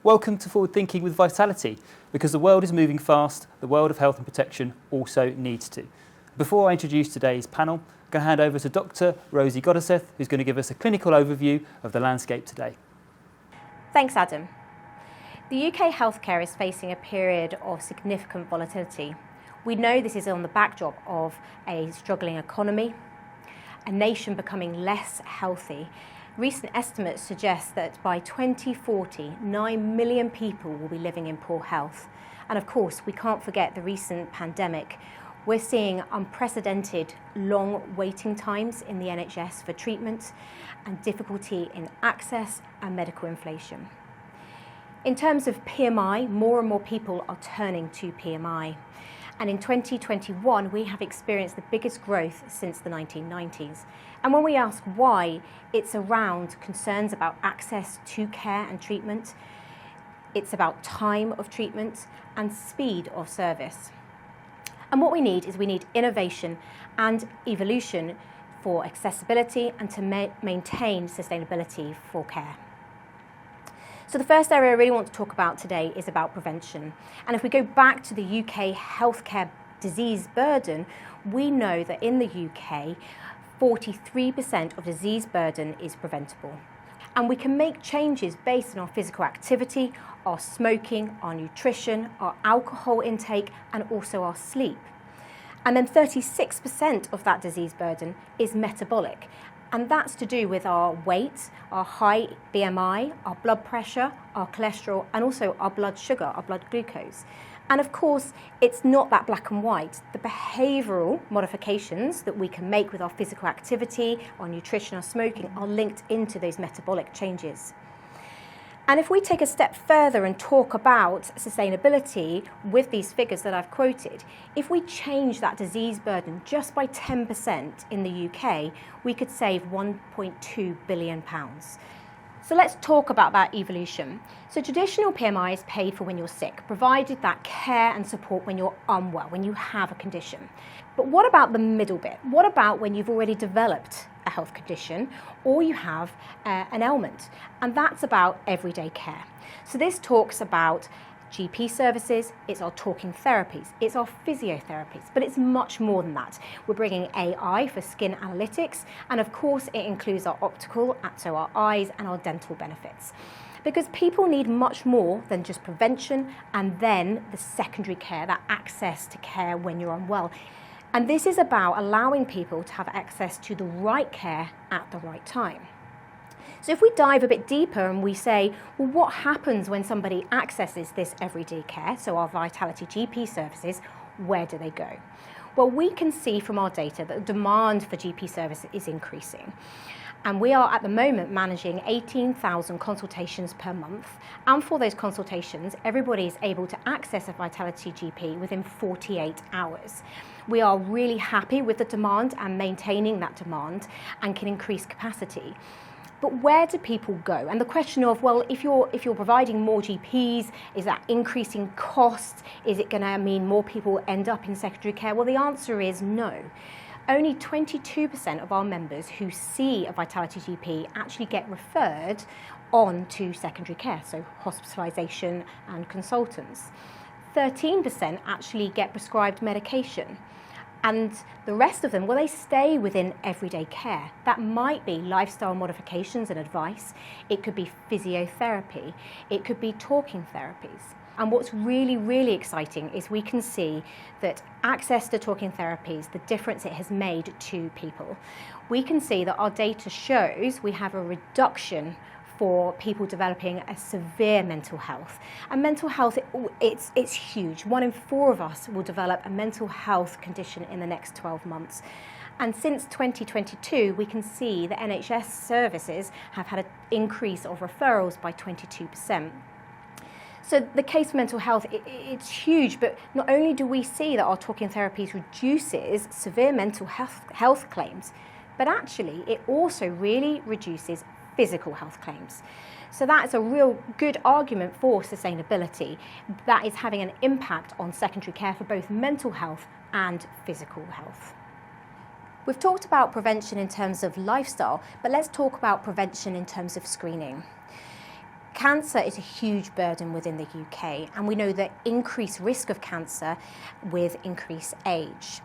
Welcome to Forward Thinking with Vitality. Because the world is moving fast, the world of health and protection also needs to. Before I introduce today's panel, I'm going to hand over to Dr. Rosie Godeseth, who's going to give us a clinical overview of the landscape today. Thanks, Adam. The UK healthcare is facing a period of significant volatility. We know this is on the backdrop of a struggling economy, a nation becoming less healthy. Recent estimates suggest that by 2040, 9 million people will be living in poor health. And of course, we can't forget the recent pandemic. We're seeing unprecedented long waiting times in the NHS for treatment and difficulty in access and medical inflation. In terms of PMI, more and more people are turning to PMI. And in 2021, we have experienced the biggest growth since the 1990s. And when we ask why, it's around concerns about access to care and treatment. It's about time of treatment and speed of service. And what we need is innovation and evolution for accessibility and to maintain sustainability for care. So the first area I really want to talk about today is about prevention. And if we go back to the UK healthcare disease burden, we know that in the UK, 43% of disease burden is preventable. And we can make changes based on our physical activity, our smoking, our nutrition, our alcohol intake, and also our sleep. And then 36% of that disease burden is metabolic. And that's to do with our weight, our high BMI, our blood pressure, our cholesterol, and also our blood sugar, our blood glucose. And of course, it's not that black and white. The behavioural modifications that we can make with our physical activity, our nutrition, our smoking are linked into those metabolic changes. And if we take a step further and talk about sustainability with these figures that I've quoted, if we change that disease burden just by 10% in the UK, we could save £1.2 billion. So let's talk about that evolution. So traditional PMI is paid for when you're sick, provided that care and support when you're unwell, when you have a condition. But what about the middle bit? What about when you've already developed a health condition or you have an ailment? And that's about everyday care. So this talks about GP services, it's our talking therapies, it's our physiotherapies, but it's much more than that. We're bringing AI for skin analytics, and of course it includes our optical, so our eyes, and our dental benefits. Because people need much more than just prevention and then the secondary care, that access to care when you're unwell. And this is about allowing people to have access to the right care at the right time. So if we dive a bit deeper and we say, well, what happens when somebody accesses this everyday care, so our Vitality GP services, where do they go? Well, we can see from our data that the demand for GP service is increasing. And we are at the moment managing 18,000 consultations per month. And for those consultations, everybody is able to access a Vitality GP within 48 hours. We are really happy with the demand and maintaining that demand and can increase capacity. But where do people go? And the question of, well, if you're providing more GPs, is that increasing costs? Is it going to mean more people end up in secondary care? Well, the answer is no. Only 22% of our members who see a Vitality GP actually get referred on to secondary care, so hospitalisation and consultants. 13% actually get prescribed medication. And the rest of them, well, they stay within everyday care. That might be lifestyle modifications and advice. It could be physiotherapy. It could be talking therapies. And what's really, really exciting is we can see that access to talking therapies, the difference it has made to people. We can see that our data shows we have a reduction for people developing a severe mental health. And mental health, it's huge. 1 in 4 of us will develop a mental health condition in the next 12 months. And since 2022, we can see that NHS services have had an increase of referrals by 22%. So the case for mental health, it's huge, but not only do we see that our talking therapies reduces severe mental health claims, but actually it also really reduces physical health claims. So that's a real good argument for sustainability. That is having an impact on secondary care for both mental health and physical health. We've talked about prevention in terms of lifestyle, but let's talk about prevention in terms of screening. Cancer is a huge burden within the UK, and we know that increased risk of cancer with increased age.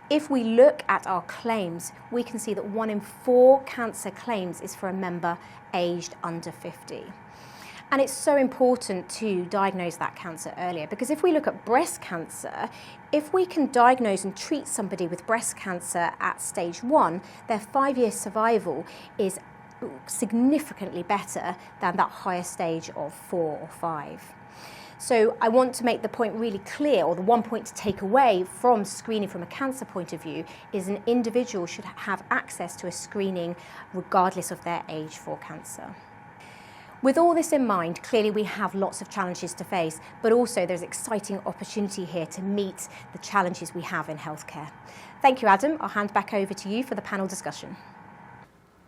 If we look at our claims, we can see that 1 in 4 cancer claims is for a member aged under 50. And it's so important to diagnose that cancer earlier, because if we look at breast cancer, if we can diagnose and treat somebody with breast cancer at stage 1, their 5-year survival is significantly better than that higher stage of 4 or 5. So I want to make the point really clear, or the one point to take away from screening from a cancer point of view is an individual should have access to a screening regardless of their age for cancer. With all this in mind, clearly we have lots of challenges to face, but also there's exciting opportunity here to meet the challenges we have in healthcare. Thank you, Adam. I'll hand back over to you for the panel discussion.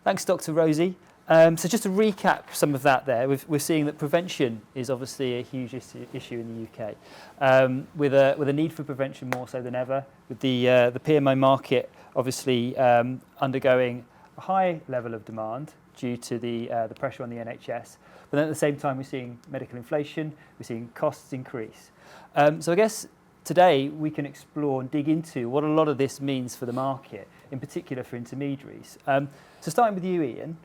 Thanks, Dr. Rosie. So just to recap some of that there, we're seeing that prevention is obviously a huge issue in the UK, with a need for prevention more so than ever, with the PMI market obviously undergoing a high level of demand due to the pressure on the NHS. But then at the same time, we're seeing medical inflation, we're seeing costs increase. So I guess today we can explore and dig into what a lot of this means for the market, in particular for intermediaries. So starting with you, Ian,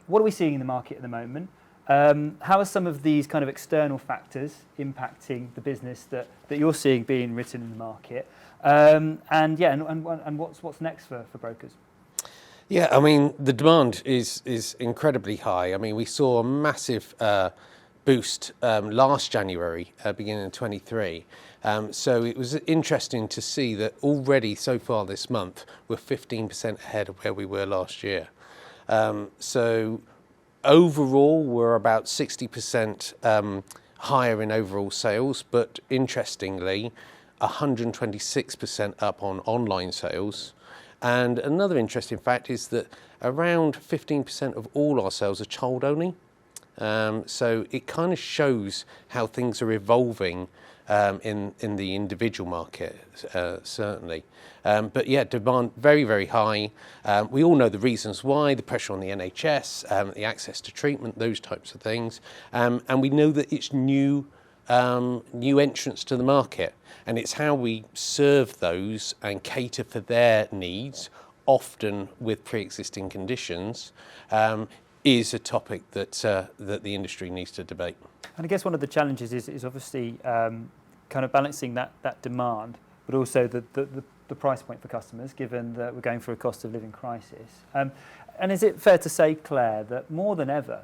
what are we seeing in the market at the moment? How are some of these kind of external factors impacting the business that you're seeing being written in the market? And what's next for brokers? Yeah, I mean, the demand is incredibly high. I mean, we saw a massive boost last January, beginning in 23. So it was interesting to see that already so far this month, we're 15% ahead of where we were last year. So overall, we're about 60% higher in overall sales, but interestingly, 126% up on online sales. And another interesting fact is that around 15% of all our sales are child only. So it kind of shows how things are evolving in the individual market, certainly. But yeah, demand very, very high. We all know the reasons why, the pressure on the NHS, the access to treatment, those types of things. And we know that it's new entrants to the market, and it's how we serve those and cater for their needs, often with pre-existing conditions, is a topic that the industry needs to debate. And I guess one of the challenges is obviously kind of balancing that demand, but also the price point for customers, given that we're going through a cost of living crisis. And is it fair to say, Claire, that more than ever,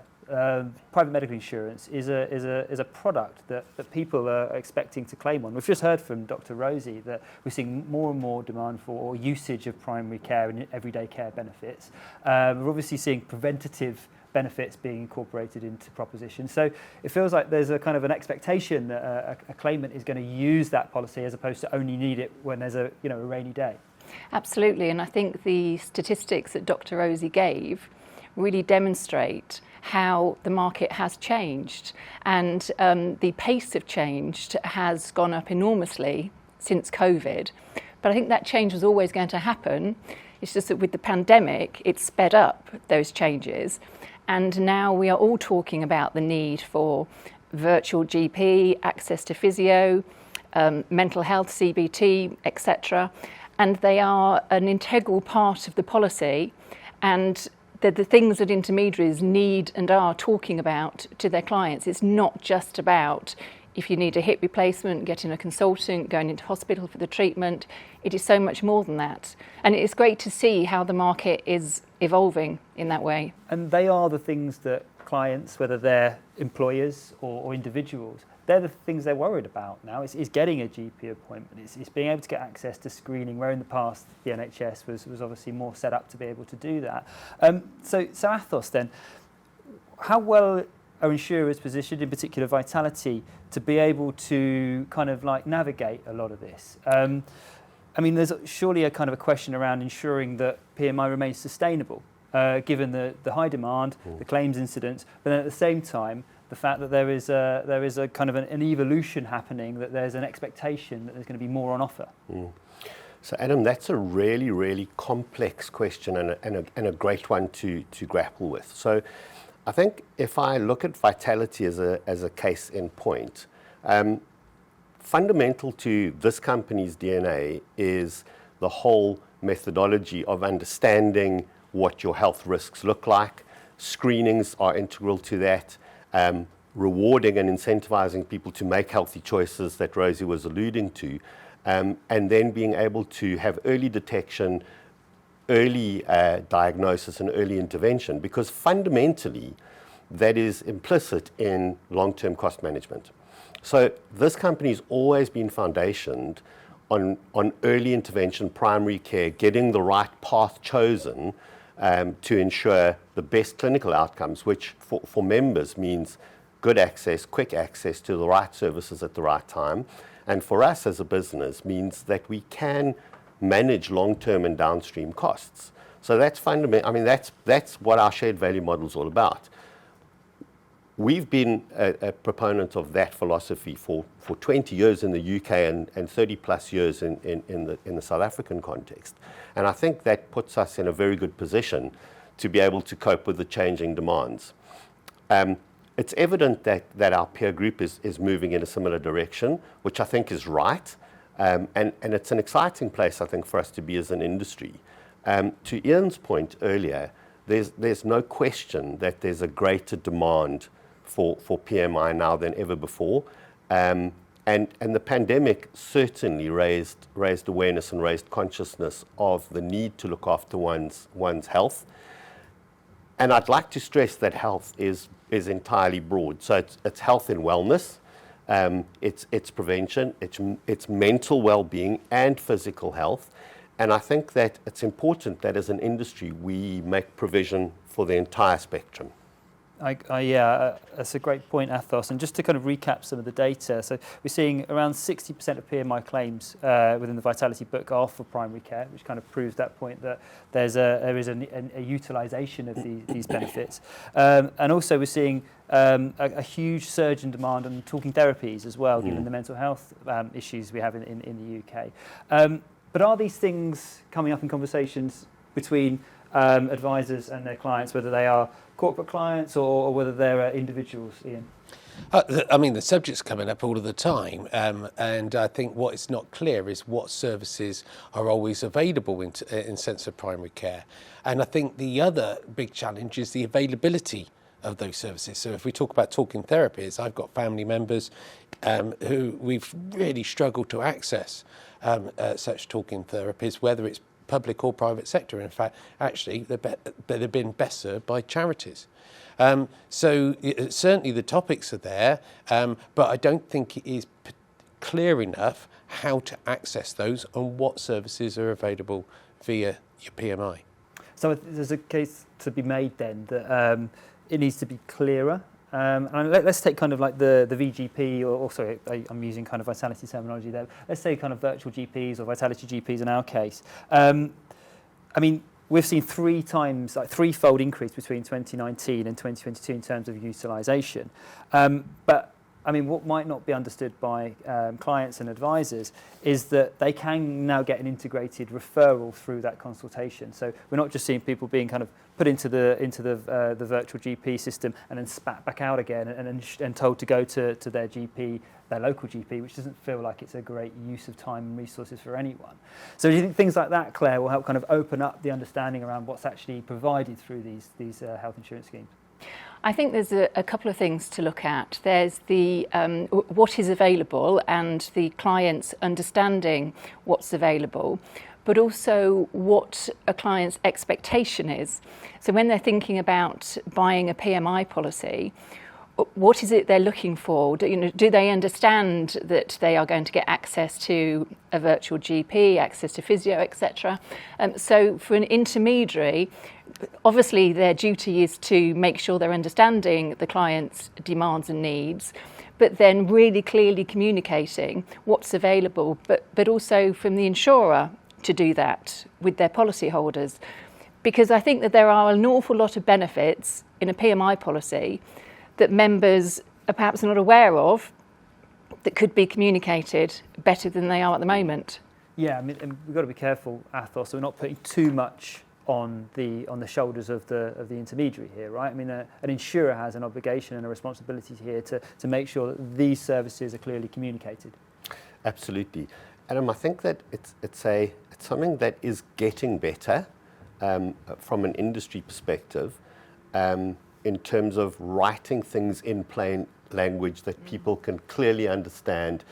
private medical insurance is a product that people are expecting to claim on? We've just heard from Dr. Rosie that we're seeing more and more demand for usage of primary care and everyday care benefits. We're obviously seeing preventative benefits being incorporated into propositions. So it feels like there's a kind of an expectation that a claimant is going to use that policy as opposed to only need it when there's a rainy day. Absolutely, and I think the statistics that Dr. Rosie gave really demonstrate how the market has changed, and the pace of change has gone up enormously since COVID. But I think that change was always going to happen. It's just that with the pandemic, it sped up those changes. And now we are all talking about the need for virtual GP, access to physio, mental health, CBT, etc. And they are an integral part of the policy, and they're the things that intermediaries need and are talking about to their clients. It's not just about if you need a hip replacement, getting a consultant, going into hospital for the treatment. It is so much more than that. And it's great to see how the market is evolving in that way. And they are the things that clients, whether they're employers or individuals, they're the things they're worried about now. It's getting a GP appointment. It's being able to get access to screening, where in the past the NHS was obviously more set up to be able to do that. So Athos then, how well are insurers positioned, in particular Vitality, to be able to kind of like navigate a lot of this? I mean, there's surely a kind of a question around ensuring that PMI remains sustainable, given the high demand, the claims incidents, but then at the same time, the fact that there is a kind of an evolution happening, that there's an expectation that there's going to be more on offer. So Adam, that's a really, really complex question and a great one to grapple with. So I think if I look at vitality as a case in point, fundamental to this company's DNA is the whole methodology of understanding what your health risks look like. Screenings are integral to that. Rewarding and incentivizing people to make healthy choices that Rosie was alluding to, and then being able to have early detection, early diagnosis and early intervention, because fundamentally that is implicit in long-term cost management. So this company's always been foundationed on early intervention, primary care, getting the right path chosen to ensure the best clinical outcomes, which for members means good access, quick access to the right services at the right time. And for us as a business means that we can manage long-term and downstream costs. So that's fundamental. I mean, that's what our shared value model is all about. We've been a proponent of that philosophy for 20 years in the UK and 30 plus years in the South African context. And I think that puts us in a very good position to be able to cope with the changing demands. It's evident that our peer group is moving in a similar direction, which I think is right. And it's an exciting place, I think, for us to be as an industry. To Ian's point earlier, there's no question that there's a greater demand for PMI now than ever before. And the pandemic certainly raised awareness and raised consciousness of the need to look after one's health. And I'd like to stress that health is entirely broad. So it's health and wellness, it's prevention, it's mental well-being and physical health. And I think that it's important that as an industry we make provision for the entire spectrum. Yeah, that's a great point, Athos. And just to kind of recap some of the data, so we're seeing around 60% of PMI claims within the Vitality book are for primary care, which kind of proves that point that there is a utilisation of these benefits. And also we're seeing a huge surge in demand on talking therapies as well, given the mental health issues we have in the UK. But are these things coming up in conversations between advisors and their clients, whether they are corporate clients or whether they're individuals, Ian? I mean, the subject's coming up all of the time, and I think what is not clear is what services are always available in sense of primary care. And I think the other big challenge is the availability of those services. So if we talk about talking therapies, I've got family members who we've really struggled to access such talking therapies, whether it's public or private sector. In fact, actually, they've been best served by charities. So certainly the topics are there, but I don't think it is clear enough how to access those and what services are available via your PMI. So there's a case to be made then that it needs to be clearer. And let's take kind of like the VGP, or sorry, I'm using kind of Vitality terminology there. Let's say kind of virtual GPs or Vitality GPs in our case. I mean, we've seen threefold increase between 2019 and 2022 in terms of utilisation. But I mean, what might not be understood by clients and advisors is that they can now get an integrated referral through that consultation. So we're not just seeing people being kind of put into the virtual GP system and then spat back out again and told to go to their GP, their local GP, which doesn't feel like it's a great use of time and resources for anyone. So do you think things like that, Claire, will help kind of open up the understanding around what's actually provided through these health insurance schemes? I think there's a couple of things to look at. There's the what is available and the client's understanding what's available, but also what a client's expectation is. So when they're thinking about buying a PMI policy, what is it they're looking for? Do they understand that they are going to get access to a virtual GP, access to physio, etc.? So for an intermediary, obviously their duty is to make sure they're understanding the client's demands and needs, but then really clearly communicating what's available, but also from the insurer to do that with their policyholders. Because I think that there are an awful lot of benefits in a PMI policy that members are perhaps not aware of that could be communicated better than they are at the moment. Yeah, I mean, we've got to be careful, Athos, so we're not putting too much on the shoulders of the intermediary here, right? I mean, an insurer has an obligation and a responsibility here to make sure that these services are clearly communicated. Absolutely. Adam, I think that it's something that is getting better from an industry perspective in terms of writing things in plain language that people can clearly understand,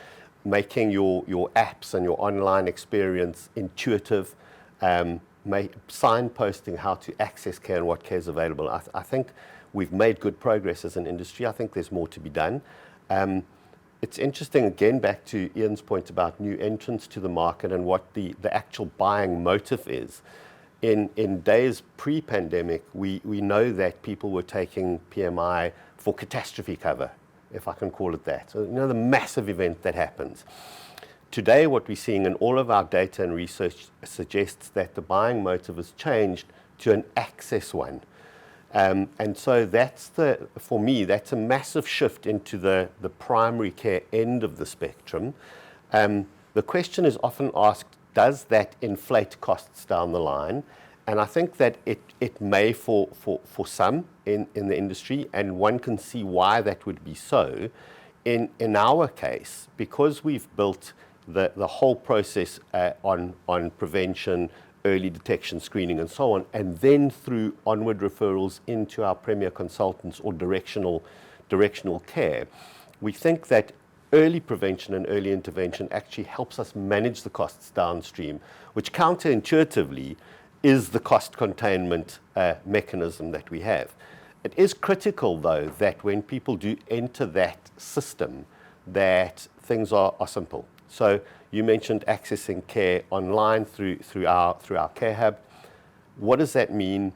making your apps and your online experience intuitive, signposting how to access care and what care is available. I think we've made good progress as an industry. I think there's more to be done. It's interesting, again, back to Ian's point about new entrants to the market and what the actual buying motive is. In days pre-pandemic, we know that people were taking PMI for catastrophe cover, if I can call it that. So, the massive event that happens. Today, what we're seeing in all of our data and research suggests that the buying motive has changed to an access one. And so for me, that's a massive shift into the primary care end of the spectrum. The question is often asked, does that inflate costs down the line? And I think that it may for some in the industry, and one can see why that would be so. In our case, because we've built the whole process on prevention, early detection, screening, and so on, and then through onward referrals into our premier consultants or directional care, we think that early prevention and early intervention actually helps us manage the costs downstream, which counterintuitively is the cost containment mechanism that we have. It is critical, though, that when people do enter that system, that things are simple. So you mentioned accessing care online through our care hub. What does that mean?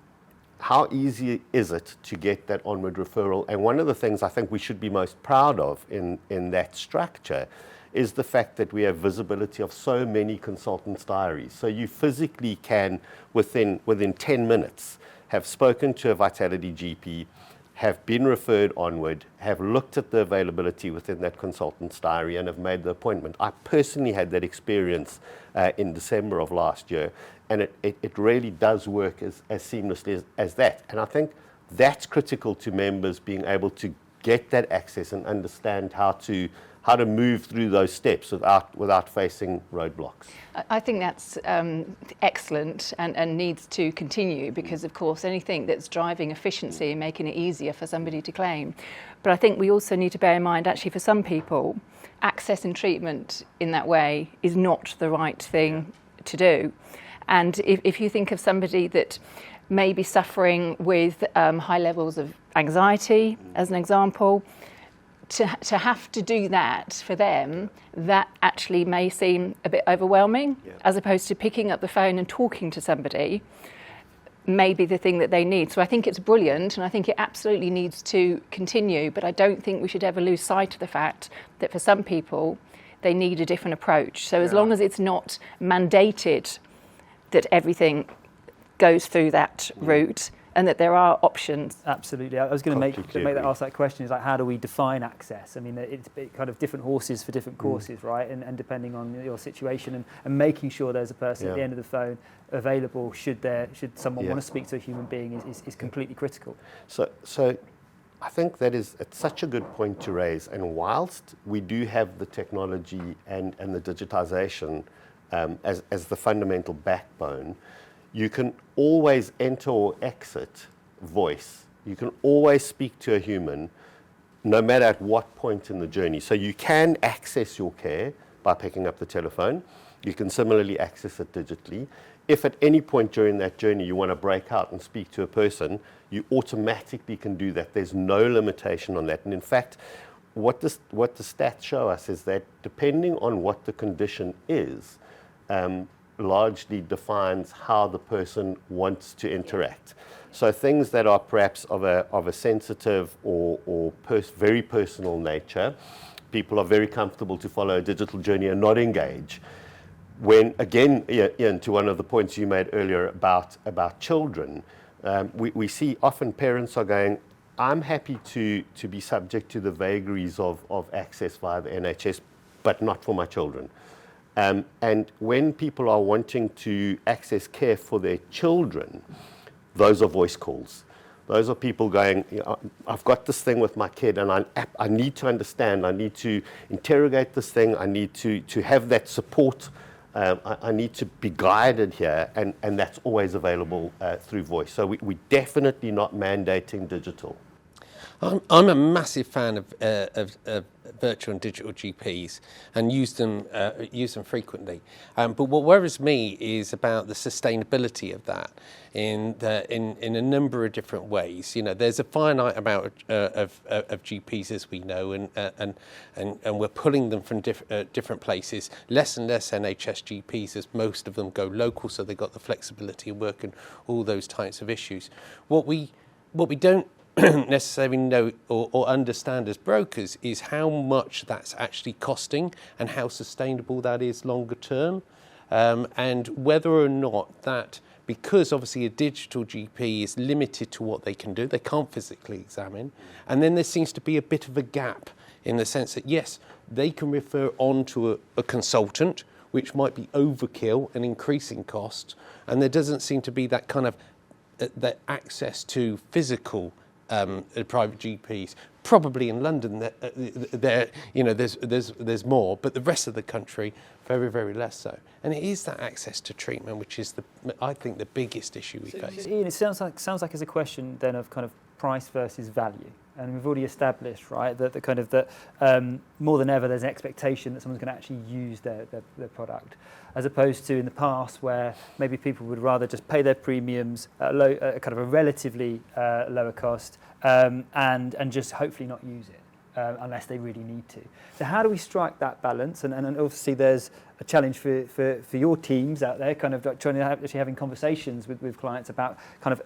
How easy is it to get that onward referral? And one of the things I think we should be most proud of in that structure is the fact that we have visibility of so many consultants' diaries. So you physically can, within 10 minutes, have spoken to a Vitality GP, have been referred onward, have looked at the availability within that consultant's diary and have made the appointment. I personally had that experience in December of last year, and it really does work as seamlessly as that. And I think that's critical to members being able to get that access and understand how to move through those steps without facing roadblocks. I think that's excellent and needs to continue because, of course, anything that's driving efficiency and making it easier for somebody to claim. But I think we also need to bear in mind, actually, for some people, access and treatment in that way is not the right thing to do. And if you think of somebody that may be suffering with high levels of anxiety, as an example, to have to do that for them, that actually may seem a bit overwhelming, as opposed to picking up the phone and talking to somebody may be the thing that they need. So I think it's brilliant, and I think it absolutely needs to continue, but I don't think we should ever lose sight of the fact that for some people, they need a different approach. So as long as it's not mandated that everything goes through that route, and that there are options. Absolutely. I was going to ask that question, is like, how do we define access? I mean, it's kind of different horses for different courses, right? And depending on your situation and making sure there's a person at the end of the phone available should someone want to speak to a human being is completely critical. So I think it's such a good point to raise. And whilst we do have the technology and the digitization as the fundamental backbone, you can always enter or exit voice. You can always speak to a human, no matter at what point in the journey. So you can access your care by picking up the telephone. You can similarly access it digitally. If at any point during that journey you want to break out and speak to a person, you automatically can do that. There's no limitation on that. And in fact, what the stats show us is that depending on what the condition is, largely defines how the person wants to interact. So things that are perhaps of a sensitive or very personal nature, people are very comfortable to follow a digital journey and not engage. When, again, Ian, to one of the points you made earlier about children, we see often parents are going, I'm happy to be subject to the vagaries of access via the NHS, but not for my children. And when people are wanting to access care for their children, those are voice calls. Those are people going, I've got this thing with my kid and I need to understand, I need to interrogate this thing, I need to have that support, I need to be guided here, and that's always available through voice. So we're definitely not mandating digital. I'm a massive fan of virtual and digital GPs and use them frequently. But what worries me is about the sustainability of that in a number of different ways. There's a finite amount of GPs, as we know, and we're pulling them from different places. Less and less NHS GPs, as most of them go local, so they've got the flexibility of work and all those types of issues. What we don't necessarily know or understand as brokers is how much that's actually costing and how sustainable that is longer term, and whether or not that, because obviously a digital GP is limited to what they can do, they can't physically examine, and then there seems to be a bit of a gap in the sense that yes, they can refer on to a consultant, which might be overkill and increasing costs, and there doesn't seem to be that kind of that access to physical private GPs. Probably in London, there's more, but the rest of the country, very, very less so. And it is that access to treatment, which is I think the biggest issue we face. Ian, it sounds like it's a question then of kind of price versus value. And we've already established, right, that more than ever there's an expectation that someone's going to actually use their product, as opposed to in the past where maybe people would rather just pay their premiums at kind of a relatively lower cost and just hopefully not use it unless they really need to. So how do we strike that balance? And obviously there's a challenge for your teams out there, kind of like actually having conversations with clients about kind of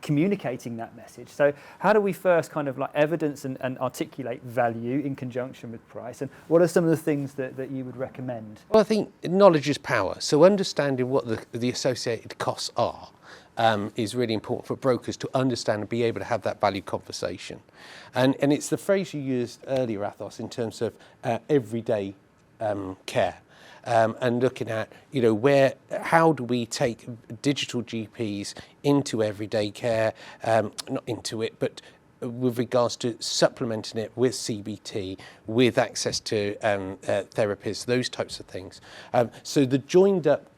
communicating that message. So how do we first kind of like evidence and articulate value in conjunction with price, and what are some of the things that you would recommend? Well, I think knowledge is power. So understanding what the associated costs are is really important for brokers to understand and be able to have that value conversation. And it's the phrase you used earlier, Athos, in terms of everyday care. And looking at, how do we take digital GPs into everyday care, not into it, but with regards to supplementing it with CBT, with access to therapists, those types of things. So the joined up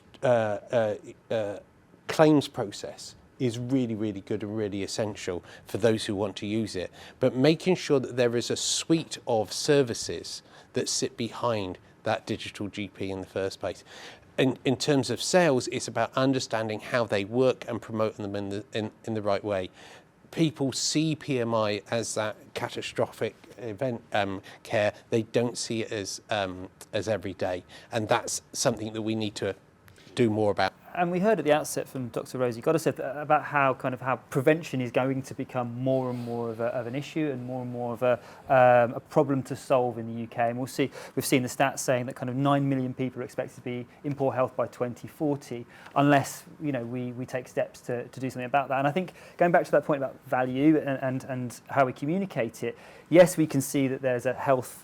claims process is really, really good and really essential for those who want to use it. But making sure that there is a suite of services that sit behind that digital GP in the first place. In terms of sales, it's about understanding how they work and promoting them in the right way. People see PMI as that catastrophic event care. They don't see it as everyday, and that's something that we need to do more about. And we heard at the outset from Dr. Rosie Goddeseth about how prevention is going to become more and more of an issue and more of a problem to solve in the UK. And we've seen the stats saying that kind of 9 million people are expected to be in poor health by 2040, unless we take steps to do something about that. And I think going back to that point about value and how we communicate it, yes, we can see that there's a health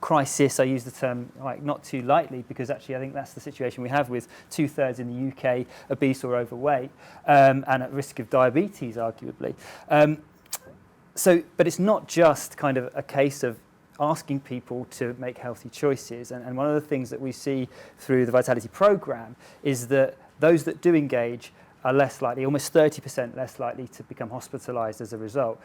crisis. I use the term not too lightly, because actually I think that's the situation we have with 2/3 in the UK obese or overweight and at risk of diabetes, arguably. But it's not just kind of a case of asking people to make healthy choices. And one of the things that we see through the Vitality programme is that those that do engage are less likely, almost 30% less likely to become hospitalised as a result.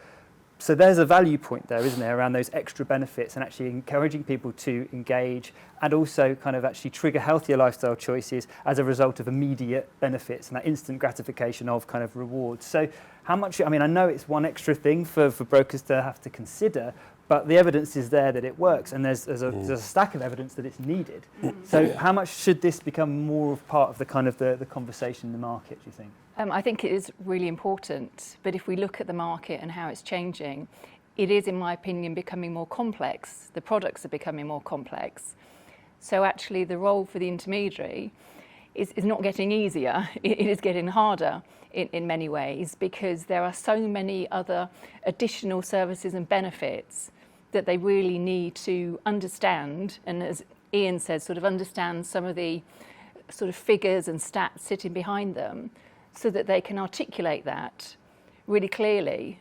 So there's a value point there, isn't there, around those extra benefits and actually encouraging people to engage and also kind of actually trigger healthier lifestyle choices as a result of immediate benefits and that instant gratification of kind of rewards. So how much, I know it's one extra thing for brokers to have to consider, but the evidence is there that it works, and there's a stack of evidence that it's needed. So how much should this become more of part of the kind of the conversation in the market, do you think? I think it is really important, but if we look at the market and how it's changing, it is, in my opinion, becoming more complex. The products are becoming more complex. So actually the role for the intermediary is not getting easier, it is getting harder in many ways, because there are so many other additional services and benefits that they really need to understand and, as Ian said, sort of understand some of the sort of figures and stats sitting behind them so that they can articulate that really clearly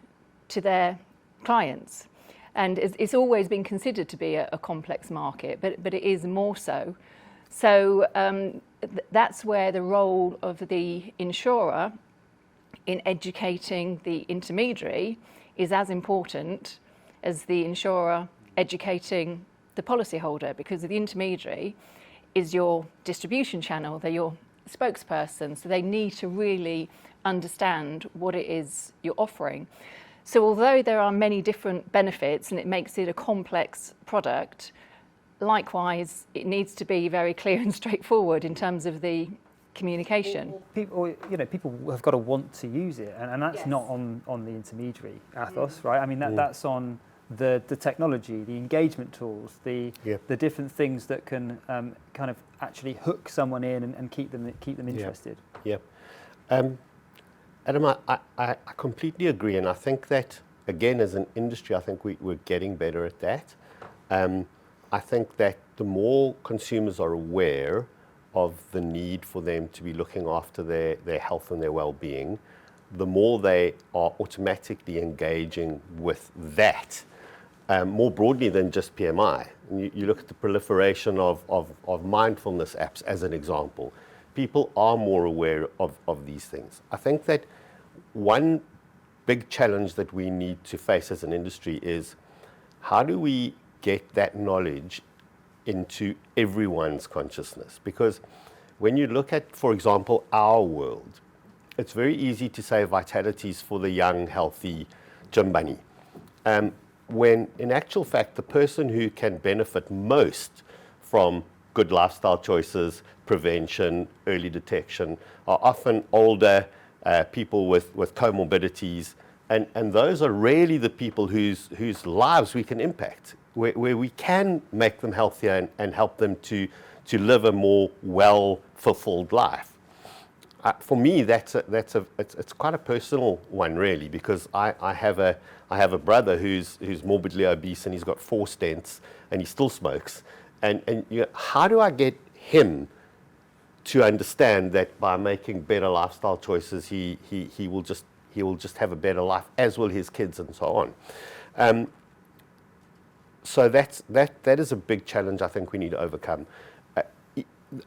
to their clients. And it's always been considered to be a complex market, but it is more so. So that's where the role of the insurer in educating the intermediary is as important as the insurer educating the policyholder, because the intermediary is your distribution channel, they're your spokesperson, so they need to really understand what it is you're offering. So although there are many different benefits and it makes it a complex product, likewise it needs to be very clear and straightforward in terms of the communication. People have got to want to use it, and that's not on the intermediary, Athos, right? I mean, that's on the technology, the engagement tools, the different things that can kind of actually hook someone in and keep them interested. Yeah. Adam, I completely agree, and I think that, again, as an industry, I think we're getting better at that. I think that the more consumers are aware of the need for them to be looking after their health and their well-being, the more they are automatically engaging with that, more broadly than just PMI. You look at the proliferation of mindfulness apps as an example. People are more aware of these things. I think that one big challenge that we need to face as an industry is, how do we get that knowledge into everyone's consciousness? Because when you look at, for example, our world, it's very easy to say vitality is for the young, healthy gym bunny. When in actual fact, the person who can benefit most from good lifestyle choices, prevention, early detection, are often older people with comorbidities, and those are really the people whose lives we can impact, where we can make them healthier and help them to live a more well-fulfilled life. For me, it's quite a personal one, really, because I have a brother who's morbidly obese, and he's got 4 stents, and he still smokes. And how do I get him to understand that by making better lifestyle choices, he will just have a better life, as will his kids, and so on. So that is a big challenge I think we need to overcome.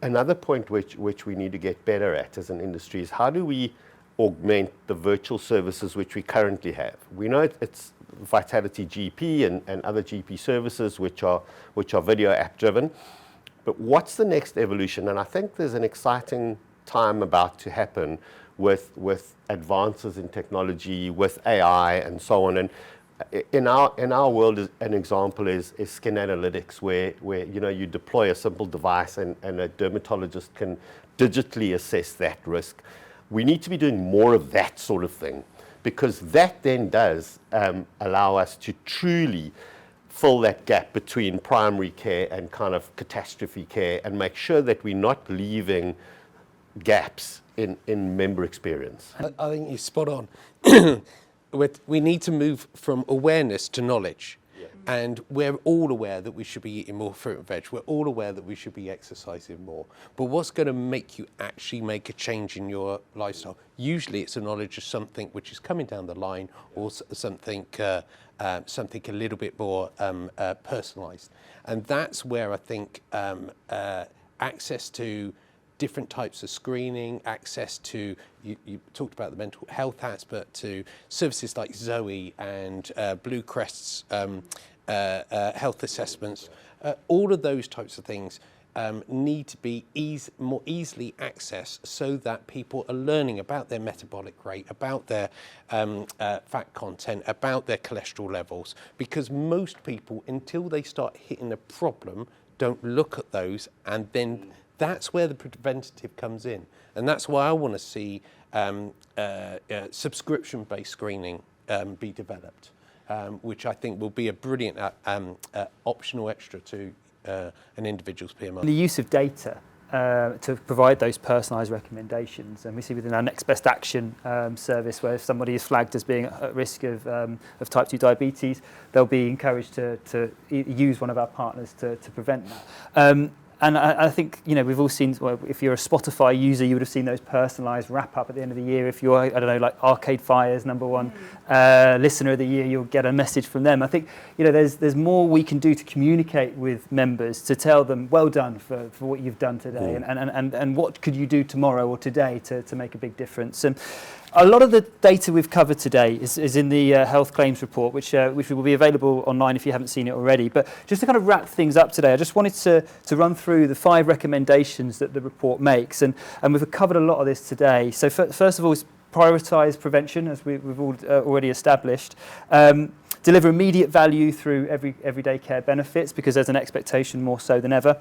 Another point which we need to get better at as an industry is, how do we augment the virtual services which we currently have? We know it's Vitality GP and other GP services which are video app driven, but what's the next evolution? And I think there's an exciting time about to happen with advances in technology, with AI and so on. And in our world, an example is skin analytics, where you deploy a simple device and a dermatologist can digitally assess that risk. We need to be doing more of that sort of thing, because that then does allow us to truly fill that gap between primary care and kind of catastrophe care, and make sure that we're not leaving gaps in member experience. I think you're spot on. We need to move from awareness to knowledge. Yeah. And we're all aware that we should be eating more fruit and veg. We're all aware that we should be exercising more. But what's going to make you actually make a change in your lifestyle? Usually it's a knowledge of something which is coming down the line, or something a little bit more personalised. And that's where I think access to different types of screening, access to, you talked about the mental health aspect, to services like Zoe and Blue Crest's health assessments, all of those types of things need to be more easily accessed, so that people are learning about their metabolic rate, about their fat content, about their cholesterol levels, because most people, until they start hitting a problem, don't look at those, and then that's where the preventative comes in. And that's why I want to see subscription-based screening be developed, which I think will be a brilliant optional extra to an individual's PMI. The use of data to provide those personalised recommendations. And we see within our next best action service, where if somebody is flagged as being at risk of type 2 diabetes, they'll be encouraged to use one of our partners to prevent that. And I think, we've all seen, well, if you're a Spotify user, you would have seen those personalised wrap-up at the end of the year. If you're, like Arcade Fire's #1 listener of the year, you'll get a message from them. I think, there's more we can do to communicate with members, to tell them, well done for what you've done today, and what could you do tomorrow or today to make a big difference. And a lot of the data we've covered today is in the health claims report, which will be available online if you haven't seen it already. But just to kind of wrap things up today, I just wanted to run through the 5 recommendations that the report makes. And we've covered a lot of this today. So first of all, is prioritise prevention, as we've already established. Deliver immediate value through everyday care benefits, because there's an expectation more so than ever.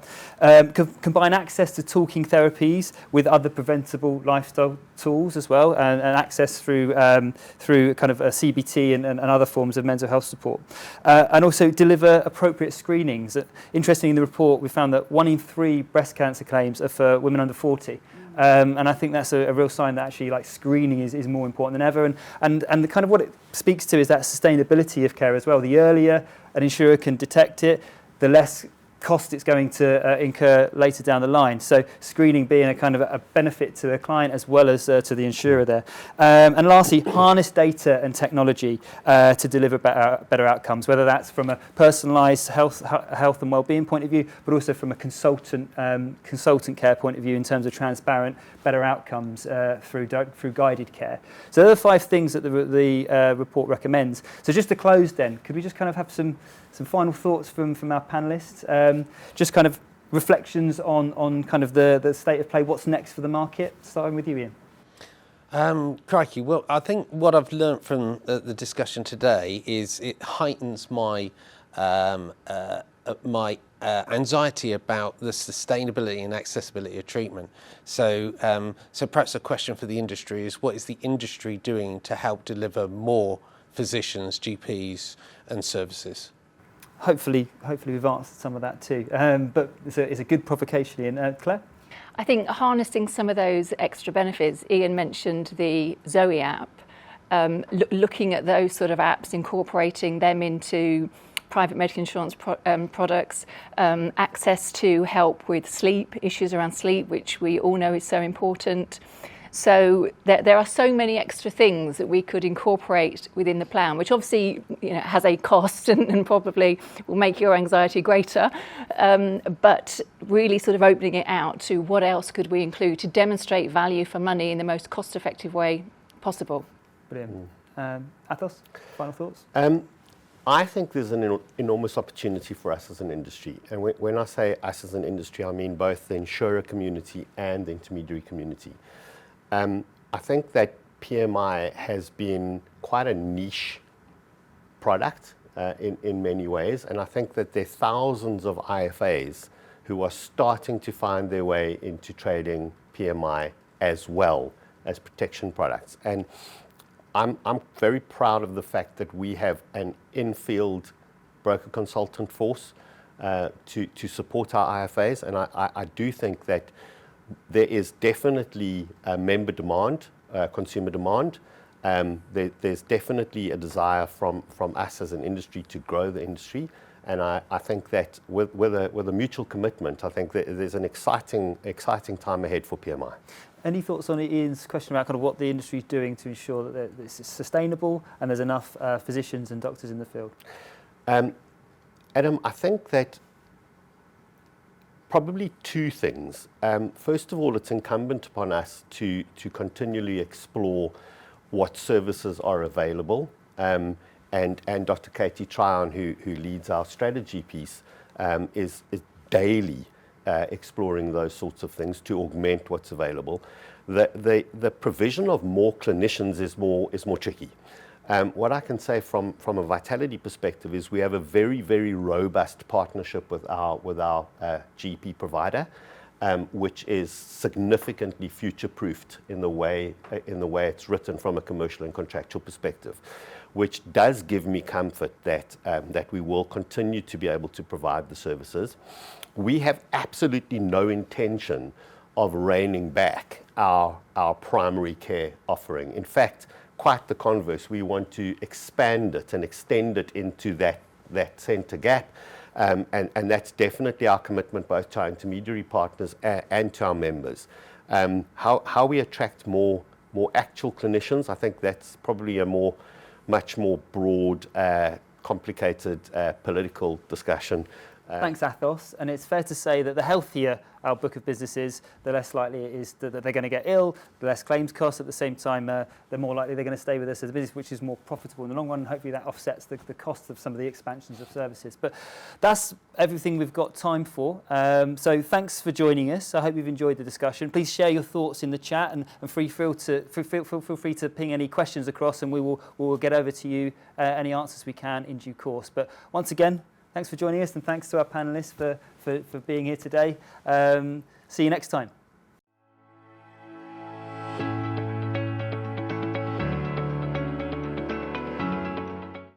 Combine access to talking therapies with other preventable lifestyle tools as well, and access through kind of a CBT and other forms of mental health support. And also deliver appropriate screenings. Interestingly, in the report, we found that 1 in 3 breast cancer claims are for women under 40. And I think that's a real sign that actually screening is more important than ever. And the kind of what it speaks to is that sustainability of care as well. The earlier an insurer can detect it, the less cost it's going to incur later down the line. So screening being a kind of a benefit to the client as well as to the insurer there. And lastly, harness data and technology to deliver better outcomes, whether that's from a personalised health and wellbeing point of view, but also from a consultant care point of view in terms of transparent, better outcomes through guided care. So there are 5 things that the report recommends. So just to close then, could we just kind of have some final thoughts from our panellists? Just kind of reflections on kind of the state of play, what's next for the market, starting with you, Ian. Crikey, well, I think what I've learnt from the discussion today is it heightens my anxiety about the sustainability and accessibility of treatment. So perhaps a question for the industry is, what is the industry doing to help deliver more physicians, GPs and services? Hopefully we've answered some of that too. But it's a good provocation, Ian. Claire? I think harnessing some of those extra benefits, Ian mentioned the Zoe app, looking at those sort of apps, incorporating them into private medical insurance products, access to help with sleep, issues around sleep, which we all know is so important. So there are so many extra things that we could incorporate within the plan, which obviously has a cost and probably will make your anxiety greater. But really sort of opening it out to what else could we include to demonstrate value for money in the most cost-effective way possible. Brilliant. Athos, final thoughts? I think there's an enormous opportunity for us as an industry. And when I say us as an industry, I mean both the insurer community and the intermediary community. I think that PMI has been quite a niche product in many ways, and I think that there are thousands of IFAs who are starting to find their way into trading PMI as well as protection products. And I'm very proud of the fact that we have an in-field broker consultant force to support our IFAs, and I do think that there is definitely member demand, consumer demand. There's definitely a desire from us as an industry to grow the industry, and I think that with a mutual commitment, I think that there's an exciting time ahead for PMI. Any thoughts on Ian's question about kind of what the industry is doing to ensure that this is sustainable and there's enough physicians and doctors in the field? Adam, I think that probably 2 things. First of all, it's incumbent upon us to continually explore what services are available. And Dr. Katie Tryon, who leads our strategy piece, is daily exploring those sorts of things to augment what's available. The provision of more clinicians is more tricky. What I can say from a Vitality perspective is we have a very, very robust partnership with our GP provider. which is significantly future-proofed in the way it's written from a commercial and contractual perspective, which does give me comfort that that we will continue to be able to provide the services. We have absolutely no intention of reining back our primary care offering. In fact, quite the converse. We want to expand it and extend it into that centre gap. And that's definitely our commitment both to our intermediary partners and to our members. How we attract more actual clinicians, I think that's probably a much more broad, complicated political discussion. Thanks, Athos. And it's fair to say that the healthier our book of business is, the less likely it is that they're going to get ill, the less claims costs. At the same time, the more likely they're going to stay with us as a business, which is more profitable in the long run. And hopefully that offsets the cost of some of the expansions of services. But that's everything we've got time for. So thanks for joining us. I hope you've enjoyed the discussion. Please share your thoughts in the chat and feel free to ping any questions across, and we will get over to you any answers we can in due course. But once again, thanks for joining us, and thanks to our panellists for being here today. See you next time.